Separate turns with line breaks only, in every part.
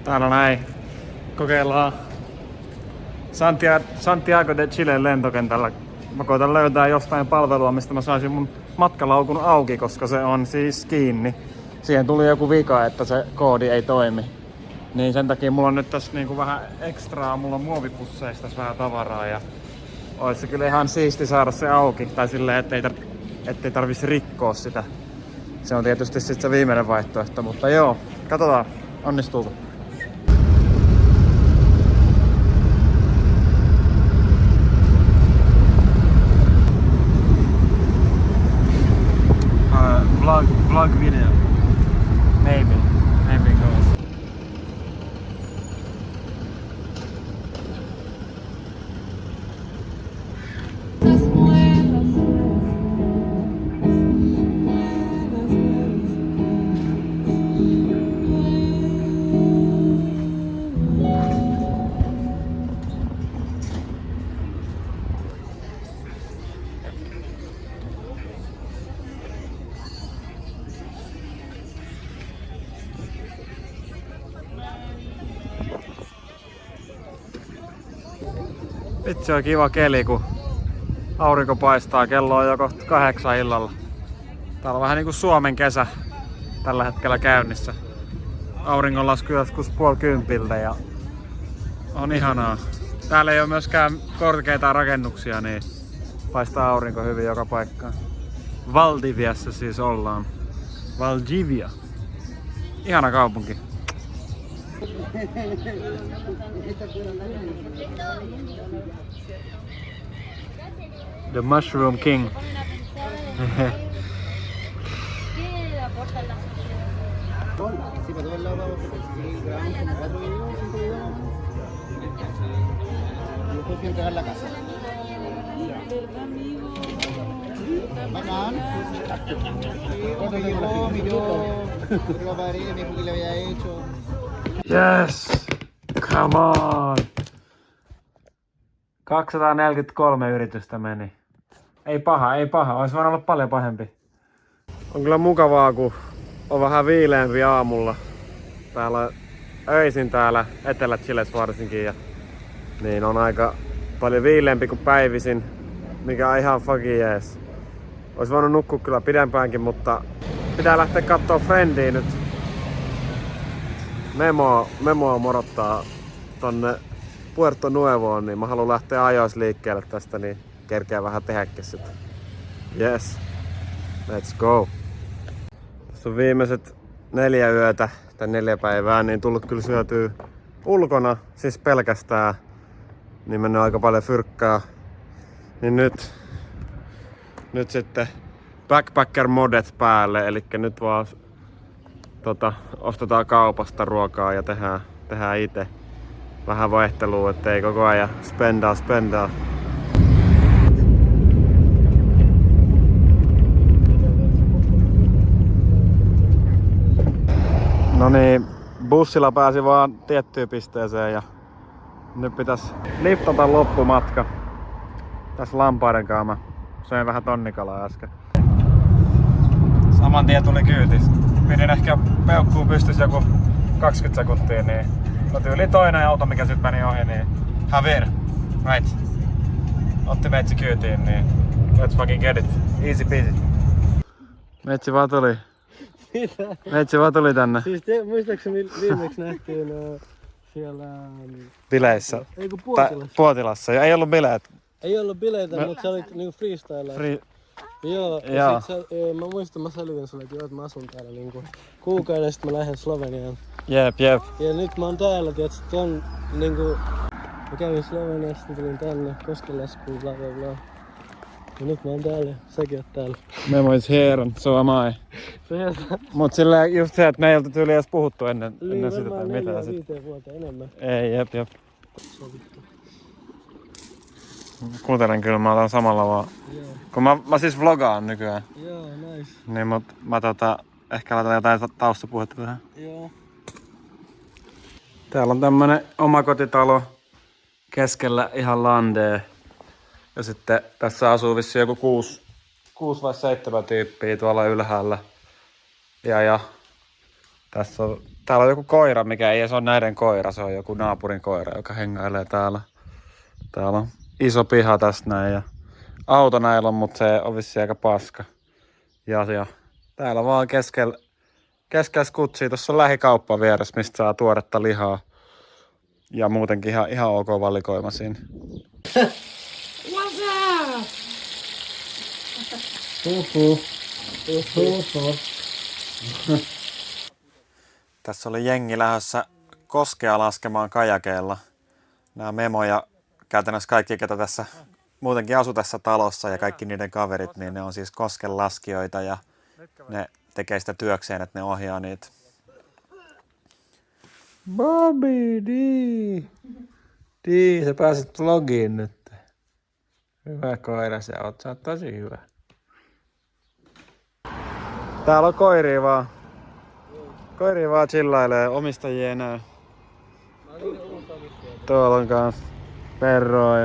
Täällä näin kokeillaan Santiago de Chilen lentokentällä. Mä koitan löytää jostain palvelua, mistä mä saisin mun matkalaukun auki, koska se on siis kiinni. Siihen tuli joku vika, että se koodi ei toimi. Niin sen takia mulla on nyt tässä niinku vähän ekstraa, mulla on muovipusseista vähän tavaraa ja olisi se kyllä ihan siisti saada se auki. Tai silleen, ettei tarvitsisi rikkoa sitä. Se on tietysti sit se viimeinen vaihtoehto, mutta joo, katsotaan onnistuuko. Vlog video. Maybe it goes. Vitsi on kiva keli, kun aurinko paistaa. Kello on jo kohta 8 illalla. Täällä on vähän niinku Suomen kesä tällä hetkellä käynnissä. Auringonlasku joskus 9:30 ja on ihanaa. Täällä ei ole myöskään korkeita rakennuksia, niin paistaa aurinko hyvin joka paikkaan. Valdiviassa siis ollaan. Valdivia. Ihana kaupunki. The Mushroom King. Yes! Come on! 243 yritystä meni. Ei paha, ei paha. Olisi voinut olla paljon pahempi. On kyllä mukavaa, kun on vähän viileämpi aamulla. Täällä öisin täällä Etelä-Chiles varsinkin. Ja niin on aika paljon viileämpi kuin päivisin. Mikä on ihan fucking jees. Olisi voinut nukkua kyllä pidempäänkin, mutta pitää lähteä kattoo Friendiä nyt. Memoa morottaa tonne Puerto Nuevoon, niin mä haluan lähteä ajoissa liikkeelle tästä, niin kerkeä vähän tehdäkin sitä. Yes, let's go. Tässä on viimeiset 4 yötä tai 4 päivää, niin tullut kyllä syötyä ulkona, siis pelkästään. Niin mennyt aika paljon fyrkkaa. Niin nyt sitten backpacker modet päälle, eli nyt vaan ostetaan kaupasta ruokaa ja tehdään itse. Vähän vaihtelua, ettei koko ajan spendaa. No niin, bussilla pääsi vaan tiettyyn pisteeseen ja nyt pitäisi liftata loppumatka. Tässä lampaiden kanssa mä söin vähän tonnikalaa äsken. Saman tien tuli kyyti. Pidin ehkä peukkuun pystyssä joku 20 sekuntia, niin tyyli toinen auto, mikä sit meni ohi, niin Javier, right, otti meitsi kyytiin, niin let's fucking get it, easy peasy. Meitsi vaan tuli.
Mitä?
Meitsi vaan tuli tänne.
Siis muistaakseni viimeksi nähtiin siellä...
Bileissä.
Ei kun Puotilassa.
Puotilassa, ja ei ollut bileet.
Ei ollut bileitä, mutta sä olit niinku freestyle. Joo, ja sit mä muistan, mä selvitin sulle, että mä asun täällä niinku kuukauden, sit mä lähden Sloveniaan.
Jep.
Ja nyt mä oon täällä, tiiätkö, ton niinku... Mä kävin Sloveniassa, tulin tänne, koskenlaskuun, bla bla bla. Ja nyt mä oon täällä, säkin oot täällä.
Memo is here and so am I. Mut silleen just se, että me ei oltu tyyli edes puhuttu ennen sitä tai mitä sit.
4-5 vuotta enemmän.
Ei, jep.
Sovittu.
Kuuntelen kyllä, mä otan samalla vaan.
Joo.
Kun mä siis vlogaan nykyään.
Joo, nice.
Niin mut mä ehkä laitan jotain taustapuhetta tähän.
Joo.
Täällä on tämmönen omakotitalo keskellä ihan landea. Ja sitten tässä asuu vissiin joku 6 vai 7 tyyppiä tuolla ylhäällä. Ja Täällä on joku koira, mikä ei edes ole näiden koira. Se on joku naapurin koira, joka hengailee täällä. Täällä on iso piha tässä näin ja auto näillä on, mutta se on vissiin aika paska. Ja täällä vaan keskellä skutsia. Tuossa on lähikauppa vieressä, mistä saa tuoretta lihaa. Ja muutenkin ihan ok valikoima siinä.
What's up?
Tässä oli jengi lähdössä koskea laskemaan kajakeilla. Nämä Memo ja käytännössä kaikki, ketä tässä muutenkin asu tässä talossa ja kaikki niiden kaverit, niin ne on siis koskenlaskijoita ja ne tekee sitä työkseen, että ne ohjaa niitä. Bobby, sä pääsit vlogiin nyt. Hyvä koira, sä oot tosi hyvä. Täällä on koiria vaan. Koiria vaan chillailee, omistajia enää. Tuolla on kans Perro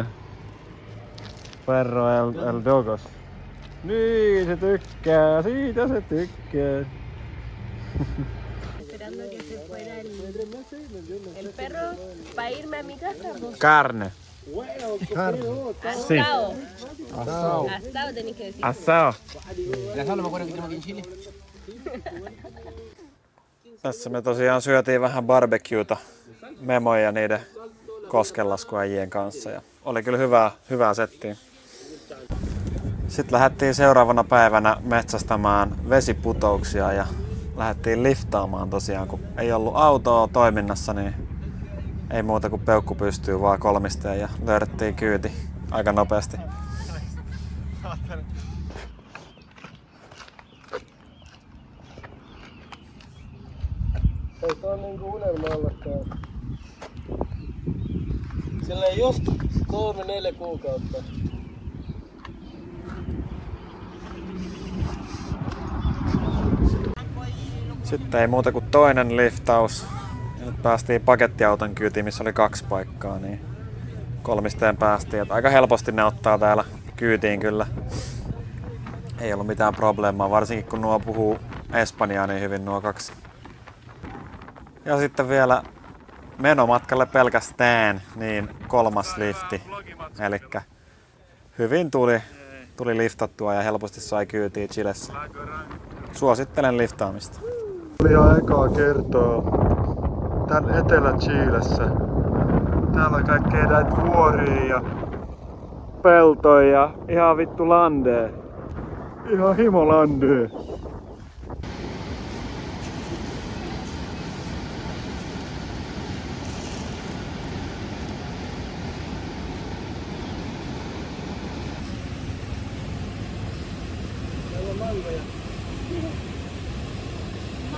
el Dogos. Niin, se tykkää, siitä se tykkää.
Esperando que se fuera el perro para irme a mi casa.
Carne.
Asado.
Asao.
Asado tenés que decir.
Asao.
El asado no me acuerdo que tenemos aquí en Chile.
Tässä me tosiaan syötiin vähän barbecueta Memoja ja niiden koskenlaskuäjien kanssa. Ja oli kyllä hyvää settiä. Sitten lähdettiin seuraavana päivänä metsästämään vesiputouksia ja lähdettiin liftaamaan tosiaan, kun ei ollut autoa toiminnassa, niin ei muuta kuin peukku pystyy vaan kolmisteen ja löydettiin kyyti aika nopeasti.
Ei tää on niinku unelma olla täällä. Silleen just 3-4 kuukautta.
Sitten ei muuta kuin toinen liftaus. Ja nyt päästiin pakettiauton kyytiin, missä oli 2 paikkaa, niin kolmisteen päästiin. Et aika helposti ne ottaa täällä kyytiin kyllä. Ei ollut mitään probleemaa, varsinkin kun nuo puhuu espanjaa niin hyvin nuo 2. Ja sitten vielä menomatkalle pelkästään niin 3. lifti. Elikkä hyvin tuli liftattua ja helposti sai kyytiin Chilessä. Suosittelen liftaamista. Oli ihan ekaa kertaa tän Etelä-Chilessä. Täällä on kaikkea näitä vuoria ja peltoja ja ihan vittu landee. Ihan himolandee.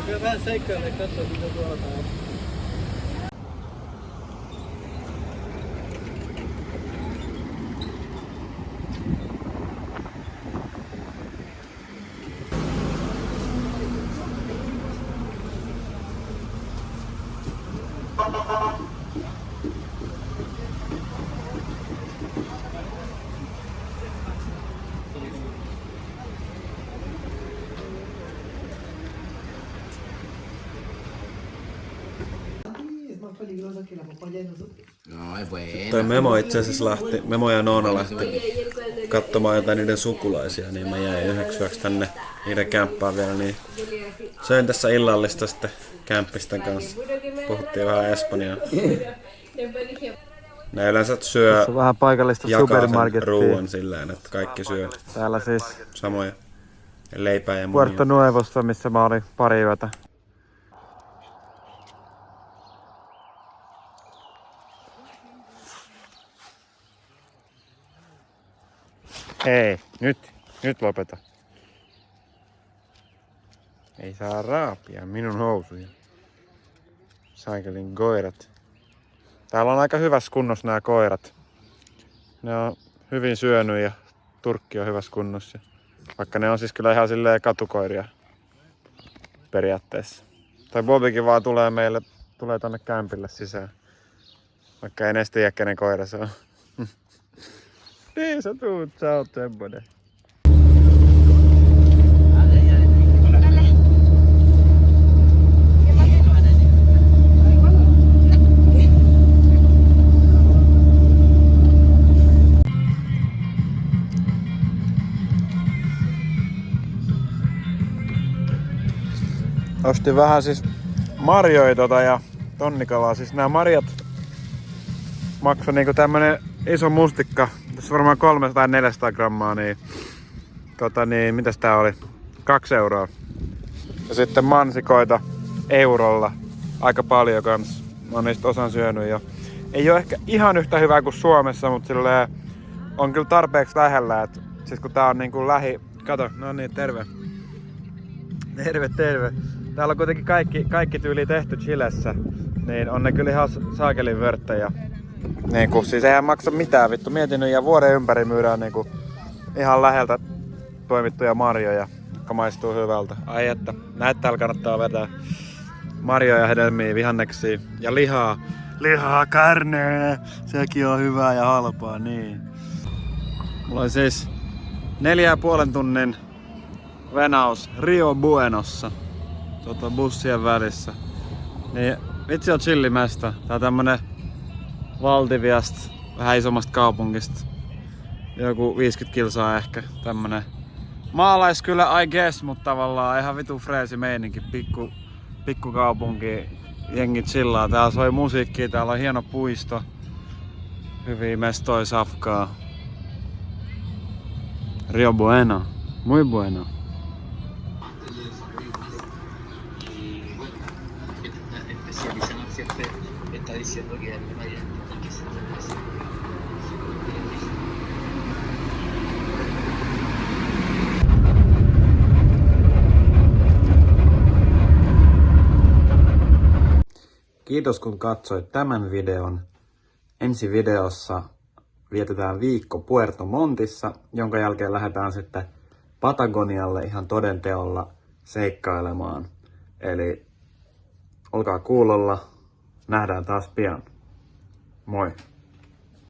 Kyllä vähän seikkaille katsoa mitä tuolla on.
No, es bueno.
Toi Memo itse asiassa Memo ja Noona lähti katsomaan jotain niiden sukulaisia, niin mä jäin yhdeksi yöksi tänne niiden kämppään vielä, niin söin tässä illallista sitten kämppisten kanssa. Puhuttiin vähän espanjaa. Ne yleensä syö
Vähän paikallista
jakaisen ruuan silleen, että kaikki syö
Täällä siis
samoja leipää ja
Puerto
munia.
Nuevossa, missä mä olin pari yötä.
Hei, nyt lopeta. Ei saa raapia minun housuja. Saikelin koirat. Täällä on aika hyvässä kunnossa nämä koirat. Ne on hyvin syönyt ja turkki on hyvässä kunnossa. Vaikka ne on siis kyllä ihan silleen katukoiria periaatteessa. Tai Bobikin vaan tulee tonne kämpille sisään. Vaikka en edes tiedä kenen koira se on. Niin sä tuut, sä oot semmonen. Ostin vähän siis marjoja ja tonnikalaa. Siis nämä marjat maksoi niinku tämmönen iso mustikka. Tässä varmaan 300-400 grammaa, niin mitäs tää oli? 2 euroa. Ja sitten mansikoita eurolla. Aika paljon kans. Mä oon niistä osan syönyt jo. Ei oo ehkä ihan yhtä hyvää kuin Suomessa, mutta silleen on kyllä tarpeeksi lähellä. Et siis kun tää on niinku lähi... Kato, no niin, terve. Terve. Täällä on kuitenkin kaikki tyyli tehty Chilessä. Niin on ne kyllä ihan saakelin vörttejä. Niinku, siis eihän maksa mitään vittu. Mietin nyt ja vuoden ympäri myydään niinku ihan läheltä toimittuja marjoja, jotka maistuu hyvältä. Ai että, näitä täällä kannattaa vetää. Marjoja, hedelmiä, vihanneksia ja lihaa. Lihaa, karneä. Sekin on hyvää ja halpaa, niin. Mulla oli siis 4,5 tunnin venaus Rio Buenossa. Bussien välissä. Niin vitsi on chillimästä. Tää on tämmönen Valdiviasta, vähän isommasta kaupungista. Joku 50 kilsaa ehkä. Tämmönen maalaiskylä I guess, mutta tavallaan ihan vitu freesi meininki. Pikku kaupunki, jengi chillaa. Täällä soi musiikkia, täällä on hieno puisto. Hyviä mestoja, safkaa. Rio Bueno, muy bueno. Kiitos kun katsoit tämän videon. Ensi videossa vietetään viikko Puerto Montissa, jonka jälkeen lähdetään sitten Patagonialle ihan todenteolla seikkailemaan. Eli olkaa kuulolla, nähdään taas pian. Moi!